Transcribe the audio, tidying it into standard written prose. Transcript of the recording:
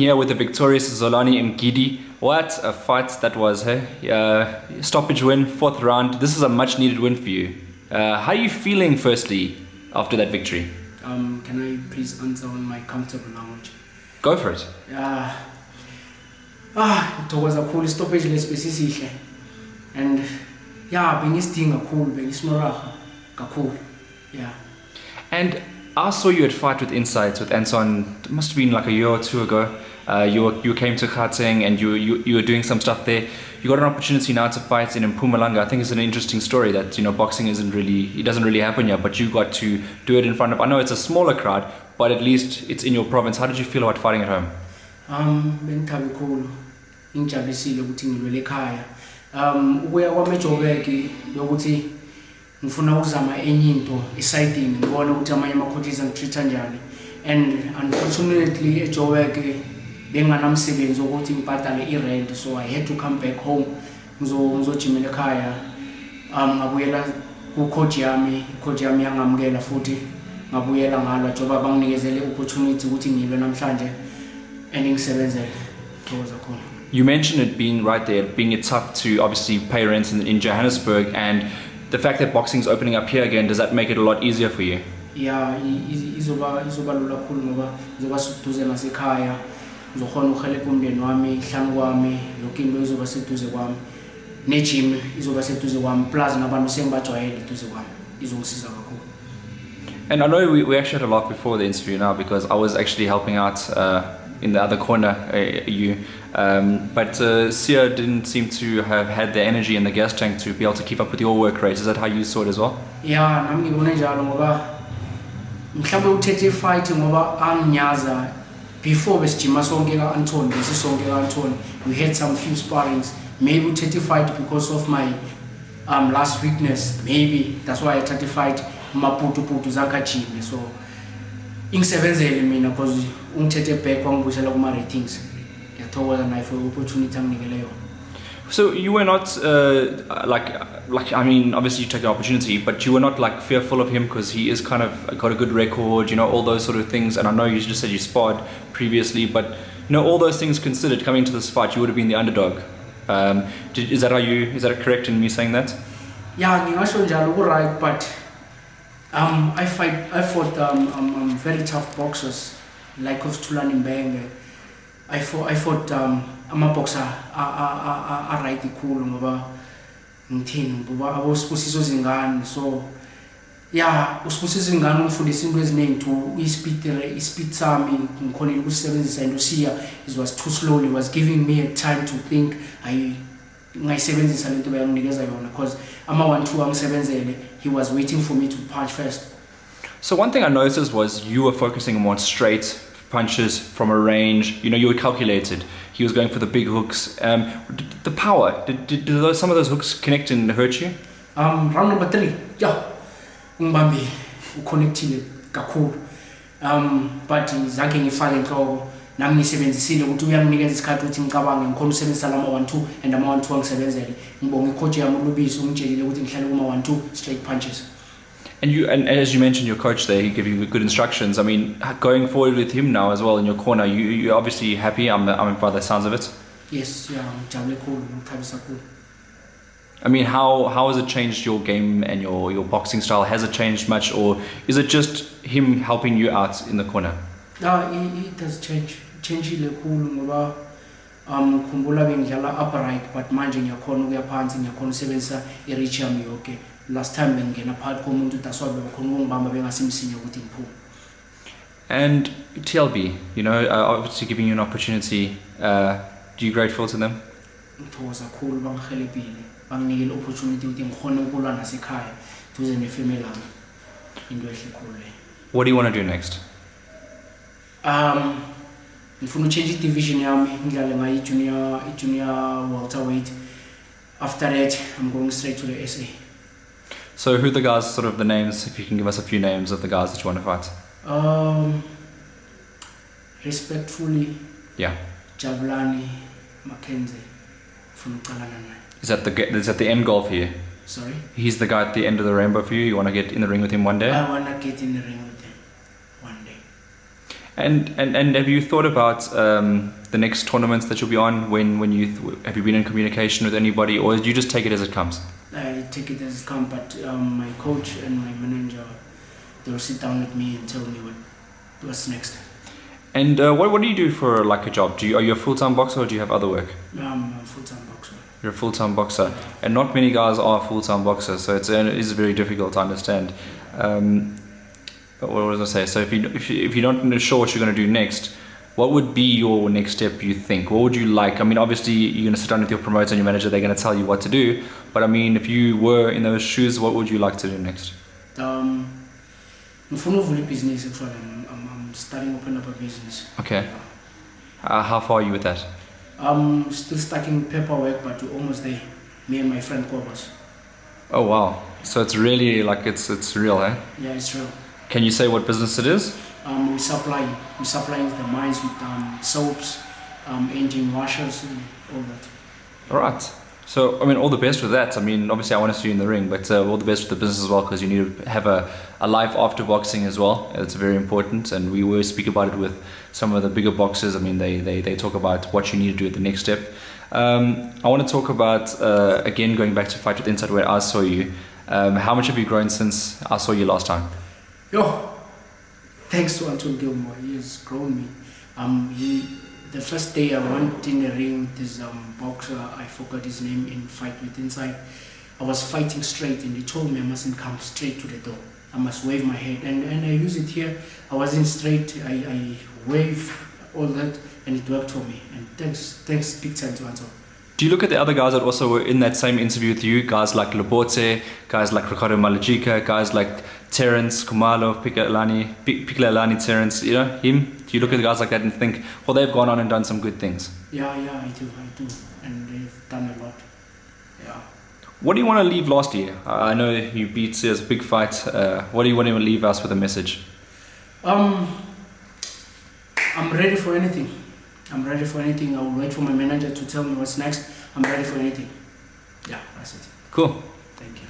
Here with the victorious Xolani Mgidi. What a fight that was, hey? Stoppage win, 4th round. This is a much needed win for you. How are you feeling firstly after that victory? Can I please answer on my comfortable language? Go for it. It was a cool stoppage lesibesihle. And bengisidinga kakhulu, bengisinoraha kakhulu. Yeah. And I saw you at Fight with Insights with Anton. It must have been like a year or two ago. You came to Gauteng and you were doing some stuff there. You got an opportunity now to fight in Mpumalanga. I think it's an interesting story that boxing it doesn't really happen here, but you got to do it in front of. I know it's a smaller crowd, but at least it's in your province. How did you feel about fighting at home? Bengithabe kakhulu. Ngijabulisile ukuthi ngilwele ekhaya. Ukuya kwami eJoburg yokuthi ngifuna ukuzama enye into exciting ngibona ukuthi amanye ama-coaches angitreat njani, and unfortunately eJoburg benganamsebenzi ukuthi ngibhadale i-rent, so I had to come back home ngizojimela ekhaya. Ngabuyela ku-coach yami, i-coach yami yangamukela futhi ngabuyela ngalo njengoba banginikezele opportunity ukuthi ngilwe namhlanje and ngisebenzele. Thokoza khona. You mentioned it being right there, being it tough to obviously pay rent in Johannesburg, and the fact that boxing is opening up here again, does that make it a lot easier for you? Yeah, izoba lula kakhulu ngoba ngizoba seduze nasekhaya, ngizokhona ukuhelebha umndeni wami, hlanu kwami, yonke into izoba seduze kwami, ne-gym izoba seduze kwami, plus nabantu sengibajwayele eduze kwami, izongisiza kakhulu. And I know we actually had a lot before the interview now, because I was actually helping out in the other corner, but Sia didn't seem to have had the energy and the gas tank to be able to keep up with your work rate. Is that how you saw it as well? Yeah, nami ngibone njalo ngoba mhlawumbe uthethe fight ngoba anginyaza before besijima sonke ka-Anton, besisonke ka-Anton, we had some few sparrings. Maybe uthethe fight because of my last weakness, maybe that's why I uthethe fight maputu zakajime, so ingisebenzele mina because ungithethe back wangibuyisela kuma-ratings. Ngiyathokoza naye for opportunity anginikele yona. So you were not I mean, obviously you took an opportunity, but you were not like fearful of him because he is kind of got a good record, all those sort of things. And I know you just said you sparred previously, but all those things considered, coming to this fight, you would have been the underdog. Is that correct in me saying that? Yeah, ngingasho njalo right, but I fought very tough boxers like of Xolani Mgidi. I fought ama-boxer right cool ngoba ngithini ngoba abosibusiso zingane, so yeah, usibusiso zingane ungifundisa into eziningi to i-speed sami ngikhonile ukusebenzisa, and usiya it was too slowly, was giving me a time to think ngayisebenzisa lento bayanginikeza yona, because ama-1-2 angisebenzele, he was waiting for me to punch first. So one thing I noticed was you were focusing on straight punches from a range. You were calculated. He was going for the big hooks. The power, did some of those hooks connect and hurt you? Round number 3, yeah, ungibambi uconnectile kakhulu. But zange ngifake inhloko, nami ngisebenzisile ukuthi uyanginikeza isikhathi ukuthi ngicabange, ngikhona usebenzisa lama-1-2 and ama-1-2 angisebenzele. Ngibonga i-coach yami uLubisi ungitshelile ukuthi ngihlale kuma-1-2 straight punches. And as you mentioned, your coach there, he gave you good instructions. I mean, going forward with him now as well in your corner, you're obviously happy. I'm by the sounds of it. Yes, yeah, I'm cool. I mean, how has it changed your game and your boxing style? Has it changed much, or is it just him helping you out in the corner? It does change. Changile khulu ngoba khumbula bengidlala upright, but manje ngiyakhona ukuya phansi, ngiyakhona usebenzisa i-reach yami yonke. Last time bengena phakathi komuntu that's why bekhona ukungibamba bengasimsinya ukuthi ngiphume. And TLB, obviously giving you an opportunity, are you grateful to them? Ngithokoza kakhulu, bangihelebhile, banginikele opportunity ukuthi ngikhone ukulwa nasekhaya duze nefamily yami. Into ehle khulu le. What do you want to do next? Ngifuna change division yami, ngidlale i-junior welterweight. After that, I'm going straight to the SA. So who are the guys, sort of the names, if you can give us a few names of the guys that you want to fight? Respectfully, yeah. Xolani Mgidi from Xolani. Is that the end goal for you? Sorry? He's the guy at the end of the rainbow for you? You want to get in the ring with him one day? I want to get in the ring with him one day. And have you thought about the next tournaments that you'll be on? Have you been in communication with anybody, or do you just take it as it comes? I take it as it comes, but my coach and my manager, they'll sit down with me and tell me what's next. And what do you do for like a job? Are you a full-time boxer, or do you have other work? I'm a full-time boxer. You're a full-time boxer, and not many guys are full-time boxers, so it is very difficult to understand. What was I say? So if you're not sure what you're going to do next, what would be your next step, you think? What would you like? I mean, obviously you're going to sit down with your promoter and your manager, they're going to tell you what to do, but I mean, if you were in those shoes, what would you like to do next? I'm full of business actually. I'm starting to open up a business. Okay. How far are you with that? I'm still stacking paperwork, but we're almost there. Me and my friend Kobas. Oh wow. So it's really like it's real, eh? Yeah, it's real. Can you say what business it is? We're supplying the mines with soaps, engine washers, and all that. All right. So, I mean, all the best with that. I mean, obviously I want to see you in the ring, but all the best with the business as well, because you need to have a life after boxing as well. It's very important, and we always speak about it with some of the bigger boxers. I mean, they talk about what you need to do at the next step. I want to talk about, again, going back to Fight with Insight, where I saw you. How much have you grown since I saw you last time? Thanks to Anton Gilmore, he has grown me. The first day I went in the ring with this boxer, I forgot his name, in Fight with Insight. I was fighting straight, and he told me I mustn't come straight to the door. I must wave my head, and I use it here. I wasn't straight, I wave all that, and it worked for me. And thanks big time to Anton. Do you look at the other guys that also were in that same interview with you? Guys like Lobote, guys like Ricardo Malajika, guys like Terence Kumalo, Pikalani Terence, you know, him? Do you look at the guys like that and think, well, they've gone on and done some good things? Yeah, I do. And they've done a lot. Yeah. What do you want to leave last year? I know you beat Sears, a big fight. What do you want to leave us with a message? I'm ready for anything. I will wait for my manager to tell me what's next. I'm ready for anything. Yeah, that's it. Cool. Thank you.